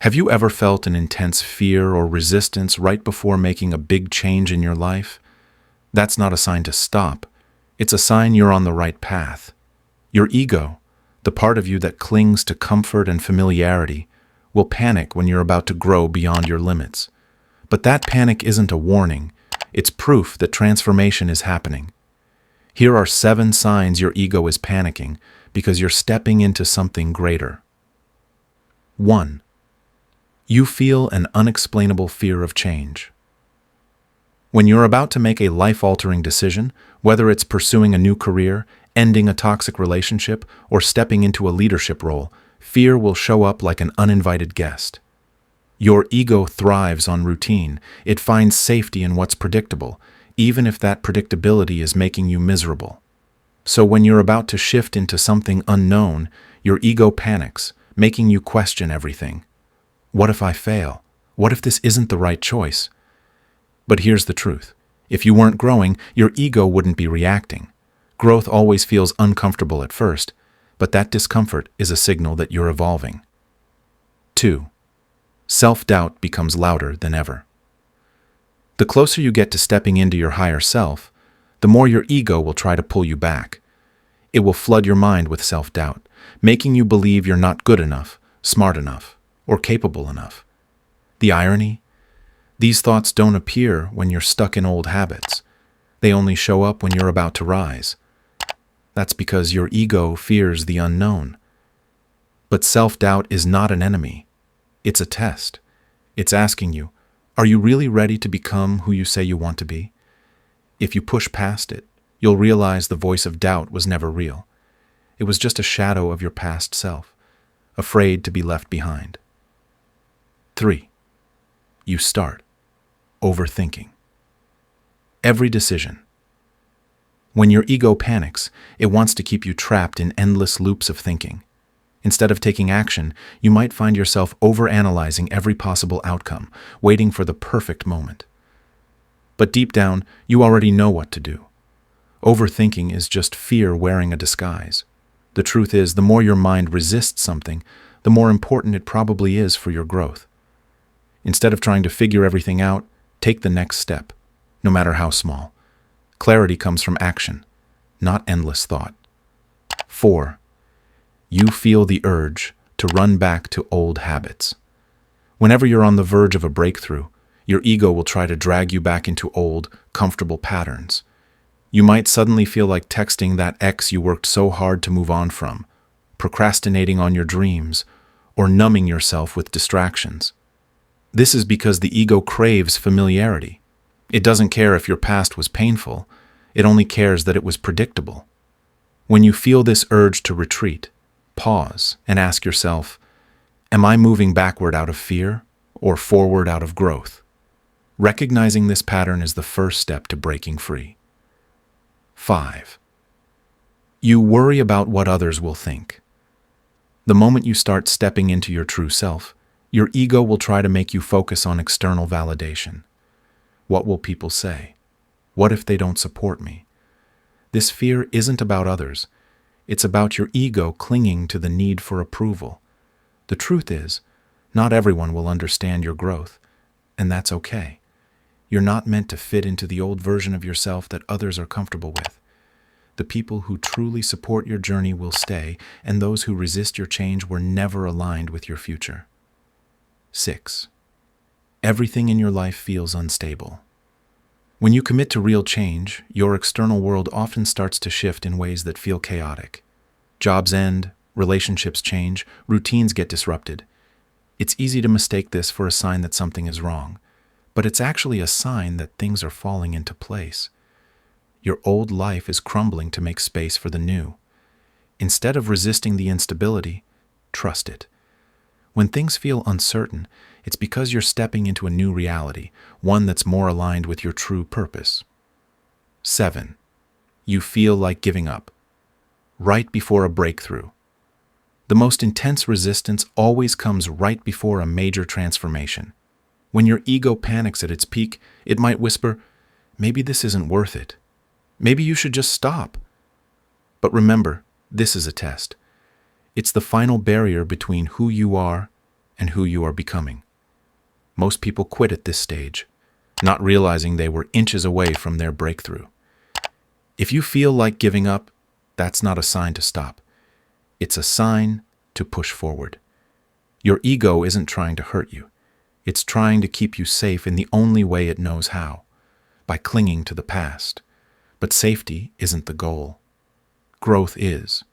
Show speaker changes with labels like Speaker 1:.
Speaker 1: Have you ever felt an intense fear or resistance right before making a big change in your life? That's not a sign to stop. It's a sign you're on the right path. Your ego, the part of you that clings to comfort and familiarity, will panic when you're about to grow beyond your limits. But that panic isn't a warning. It's proof that transformation is happening. Here are 7 signs your ego is panicking because you're stepping into something greater. 1. You feel an unexplainable fear of change. When you're about to make a life-altering decision, whether it's pursuing a new career, ending a toxic relationship, or stepping into a leadership role, fear will show up like an uninvited guest. Your ego thrives on routine. It finds safety in what's predictable, even if that predictability is making you miserable. So when you're about to shift into something unknown, your ego panics, making you question everything. What if I fail? What if this isn't the right choice? But here's the truth. If you weren't growing, your ego wouldn't be reacting. Growth always feels uncomfortable at first, but that discomfort is a signal that you're evolving. 2. Self-doubt becomes louder than ever. The closer you get to stepping into your higher self, the more your ego will try to pull you back. It will flood your mind with self-doubt, making you believe you're not good enough, smart enough, or capable enough. The irony? These thoughts don't appear when you're stuck in old habits. They only show up when you're about to rise. That's because your ego fears the unknown. But self-doubt is not an enemy. It's a test. It's asking you, are you really ready to become who you say you want to be? If you push past it, you'll realize the voice of doubt was never real. It was just a shadow of your past self, afraid to be left behind. 3. You start overthinking every decision. When your ego panics, it wants to keep you trapped in endless loops of thinking. Instead of taking action, you might find yourself overanalyzing every possible outcome, waiting for the perfect moment. But deep down, you already know what to do. Overthinking is just fear wearing a disguise. The truth is, the more your mind resists something, the more important it probably is for your growth. Instead of trying to figure everything out, take the next step, no matter how small. Clarity comes from action, not endless thought. 4. You feel the urge to run back to old habits. Whenever you're on the verge of a breakthrough, your ego will try to drag you back into old, comfortable patterns. You might suddenly feel like texting that ex you worked so hard to move on from, procrastinating on your dreams, or numbing yourself with distractions. This is because the ego craves familiarity. It doesn't care if your past was painful. It only cares that it was predictable. When you feel this urge to retreat, pause and ask yourself, am I moving backward out of fear or forward out of growth? Recognizing this pattern is the first step to breaking free. 5. You worry about what others will think. The moment you start stepping into your true self, your ego will try to make you focus on external validation. What will people say? What if they don't support me? This fear isn't about others. It's about your ego clinging to the need for approval. The truth is, not everyone will understand your growth, and that's okay. You're not meant to fit into the old version of yourself that others are comfortable with. The people who truly support your journey will stay, and those who resist your change were never aligned with your future. 6. Everything in your life feels unstable. When you commit to real change, your external world often starts to shift in ways that feel chaotic. Jobs end, relationships change, routines get disrupted. It's easy to mistake this for a sign that something is wrong, but it's actually a sign that things are falling into place. Your old life is crumbling to make space for the new. Instead of resisting the instability, trust it. When things feel uncertain, it's because you're stepping into a new reality, one that's more aligned with your true purpose. 7. You feel like giving up. Right before a breakthrough. The most intense resistance always comes right before a major transformation. When your ego panics at its peak, it might whisper, maybe this isn't worth it. Maybe you should just stop. But remember, this is a test. It's the final barrier between who you are and who you are becoming. Most people quit at this stage, not realizing they were inches away from their breakthrough. If you feel like giving up, that's not a sign to stop. It's a sign to push forward. Your ego isn't trying to hurt you. It's trying to keep you safe in the only way it knows how, by clinging to the past. But safety isn't the goal. Growth is.